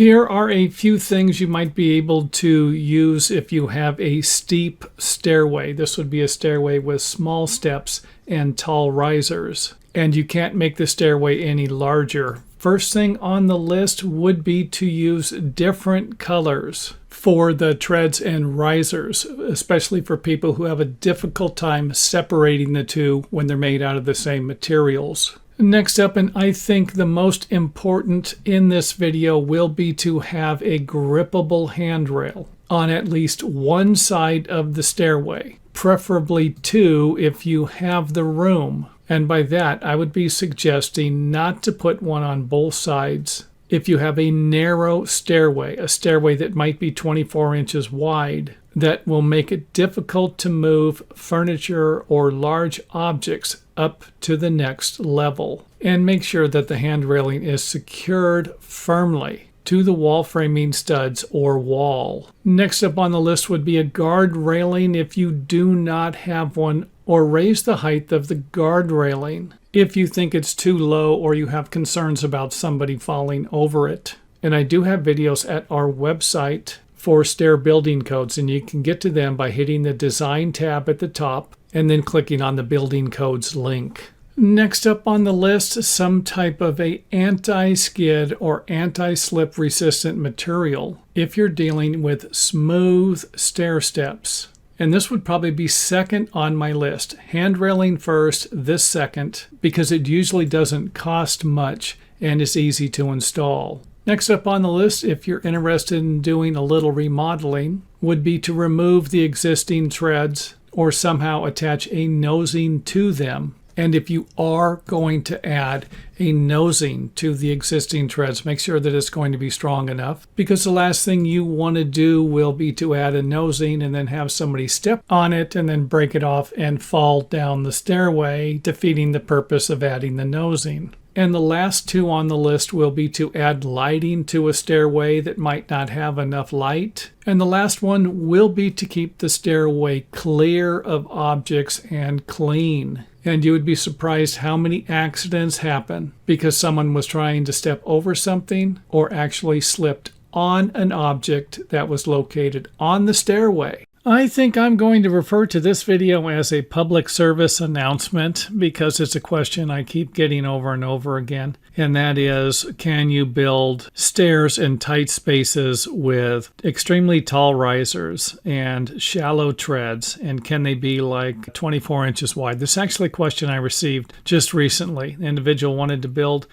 Here are a few things you might be able to use if you have a steep stairway. This would be a stairway with small steps and tall risers, and you can't make the stairway any larger. First thing on the list would be to use different colors for the treads and risers, especially for people who have a difficult time separating the two when they're made out of the same materials. Next up, and I think the most important in this video, will be to have a grippable handrail on at least one side of the stairway, preferably two if you have the room. And by that, I would be suggesting not to put one on both sides. If you have a narrow stairway, a stairway that might be 24 inches wide, that will make it difficult to move furniture or large objects up to the next level. And make sure that the hand railing is secured firmly to the wall framing studs or wall. Next up on the list would be a guard railing if you do not have one, or raise the height of the guard railing if you think it's too low or you have concerns about somebody falling over it. And I do have videos at our website for stair building codes, and you can get to them by hitting the design tab at the top and then clicking on the building codes link. Next up on the list, some type of a anti-skid or anti-slip resistant material if you're dealing with smooth stair steps. And this would probably be second on my list. Hand railing first, this second, because it usually doesn't cost much and is easy to install. Next up on the list, if you're interested in doing a little remodeling, would be to remove the existing treads or somehow attach a nosing to them. And if you are going to add a nosing to the existing treads, make sure that it's going to be strong enough, because the last thing you want to do will be to add a nosing and then have somebody step on it and then break it off and fall down the stairway, defeating the purpose of adding the nosing. And the last two on the list will be to add lighting to a stairway that might not have enough light. And the last one will be to keep the stairway clear of objects and clean. And you would be surprised how many accidents happen because someone was trying to step over something or actually slipped on an object that was located on the stairway. I think I'm going to refer to this video as a public service announcement because it's a question I keep getting over and over again. And that is, can you build stairs in tight spaces with extremely tall risers and shallow treads? And can they be like 24 inches wide? This is actually a question I received just recently. The individual wanted to build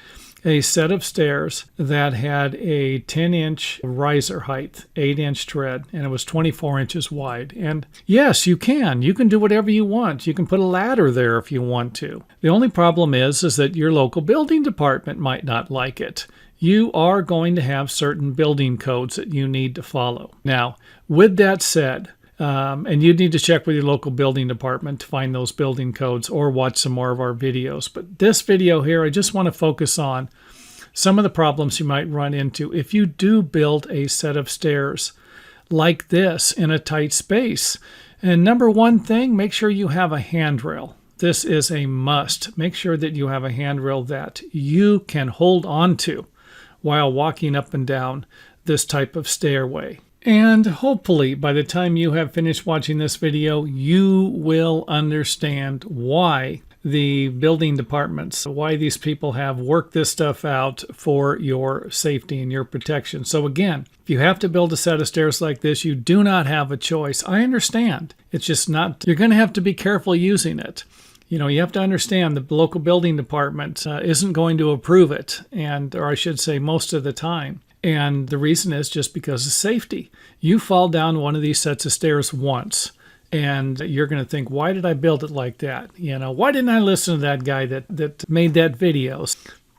a set of stairs that had a 10-inch riser height, 8-inch tread, and it was 24 inches wide. And yes, you can do whatever you want. You can put a ladder there if you want to. The only problem is that your local building department might not like it. You are going to have certain building codes that you need to follow. Now, with that said, and you need to check with your local building department to find those building codes or watch some more of our videos. But this video here, I just want to focus on some of the problems you might run into if you do build a set of stairs like this in a tight space. And number one thing, make sure you have a handrail. This is a must. Make sure that you have a handrail that you can hold on to while walking up and down this type of stairway. And hopefully by the time you have finished watching this video, you will understand why the building departments, why these people have worked this stuff out for your safety and your protection. So again, if you have to build a set of stairs like this, you do not have a choice. I understand. It's just not, you're going to have to be careful using it. You know, you have to understand the local building department isn't going to approve it, or I should say most of the time. And the reason is just because of safety. You fall down one of these sets of stairs once, and you're going to think, why did I build it like that? You know, why didn't I listen to that guy that made that video?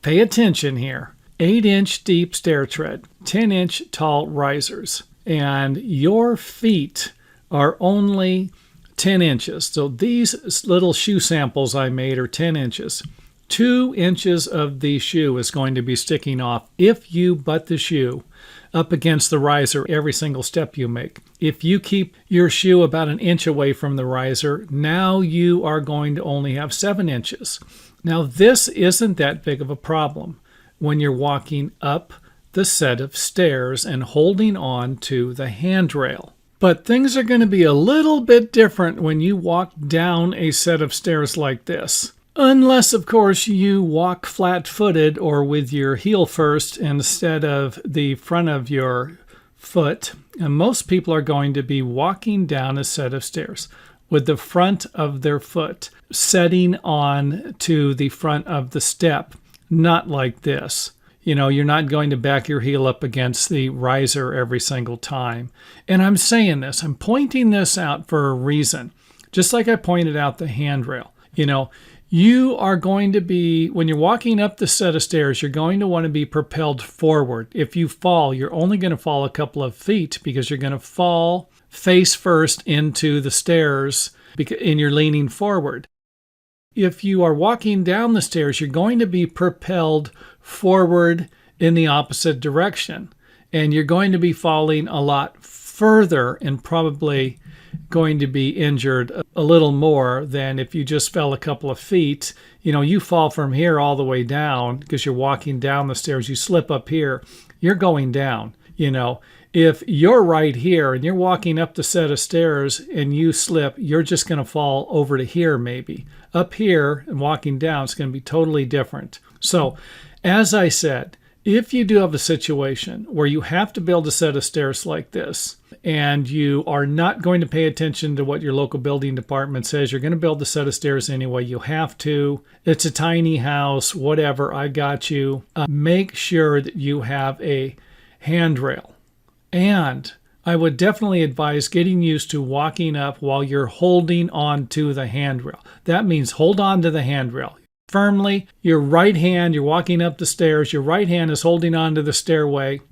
Pay attention here. 8-inch deep stair tread, 10-inch tall risers, and your feet are only 10 inches. So these little shoe samples I made are 10 inches. 2 inches of the shoe is going to be sticking off if you butt the shoe up against the riser every single step you make. If you keep your shoe about an inch away from the riser, now you are going to only have 7 inches. Now this isn't that big of a problem when you're walking up the set of stairs and holding on to the handrail. But things are going to be a little bit different when you walk down a set of stairs like this. Unless, of course, you walk flat-footed or with your heel first instead of the front of your foot. And most people are going to be walking down a set of stairs with the front of their foot setting on to the front of the step, not like this. You know, you're not going to back your heel up against the riser every single time. And I'm saying this, I'm pointing this out for a reason. Just like I pointed out the handrail. You know, you are going to be, when you're walking up the set of stairs, you're going to want to be propelled forward. If you fall, you're only going to fall a couple of feet because you're going to fall face first into the stairs and you're leaning forward. If you are walking down the stairs, you're going to be propelled forward in the opposite direction. And you're going to be falling a lot further and probably going to be injured a little more than if you just fell a couple of feet. You know, you fall from here all the way down because you're walking down the stairs. You slip up here, you're going down. You know, if you're right here and you're walking up the set of stairs and you slip, you're just going to fall over to here maybe. Up here and walking down, it's going to be totally different. So, as I said, if you do have a situation where you have to build a set of stairs like this and you are not going to pay attention to what your local building department says, you're going to build a set of stairs anyway, you have to, it's a tiny house, whatever, I got you. Make sure that you have a handrail. And I would definitely advise getting used to walking up while you're holding on to the handrail. That means hold on to the handrail firmly. Your right hand, you're walking up the stairs, your right hand is holding on to the stairway.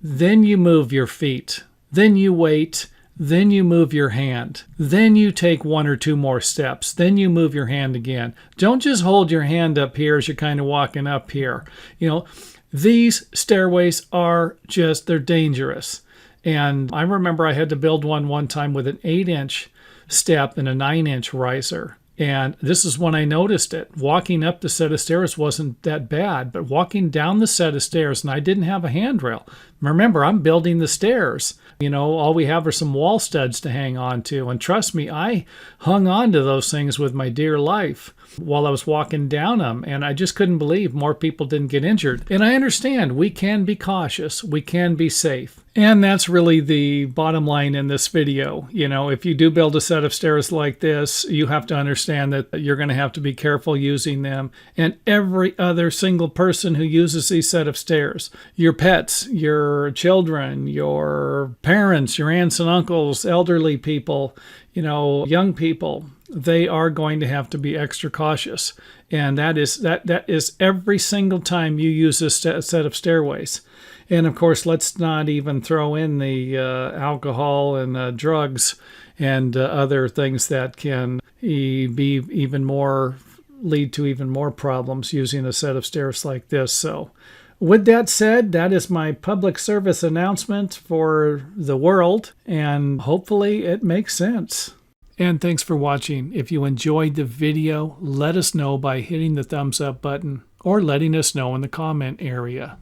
Then you move your feet. Then you wait. Then you move your hand. Then you take one or two more steps. Then you move your hand again. Don't just hold your hand up here as you're kind of walking up here. You know, these stairways are just, they're dangerous. And I remember I had to build one time with an 8-inch step and a 9-inch riser. And this is when I noticed it. Walking up the set of stairs wasn't that bad, but walking down the set of stairs, and I didn't have a handrail. Remember, I'm building the stairs. You know, all we have are some wall studs to hang on to. And trust me, I hung on to those things with my dear life while I was walking down them. And I just couldn't believe more people didn't get injured. And I understand we can be cautious. We can be safe. And that's really the bottom line in this video. You know, if you do build a set of stairs like this, you have to understand that you're going to have to be careful using them. And every other single person who uses these set of stairs, your pets, your children, your parents, your aunts and uncles, elderly people, you know, young people, they are going to have to be extra cautious. And that is every single time you use this set of stairways. And of course, let's not even throw in the alcohol and drugs and other things that can be even more, lead to even more problems using a set of stairs like this. So with that said, that is my public service announcement for the world, and hopefully it makes sense. And thanks for watching. If you enjoyed the video, let us know by hitting the thumbs up button or letting us know in the comment area.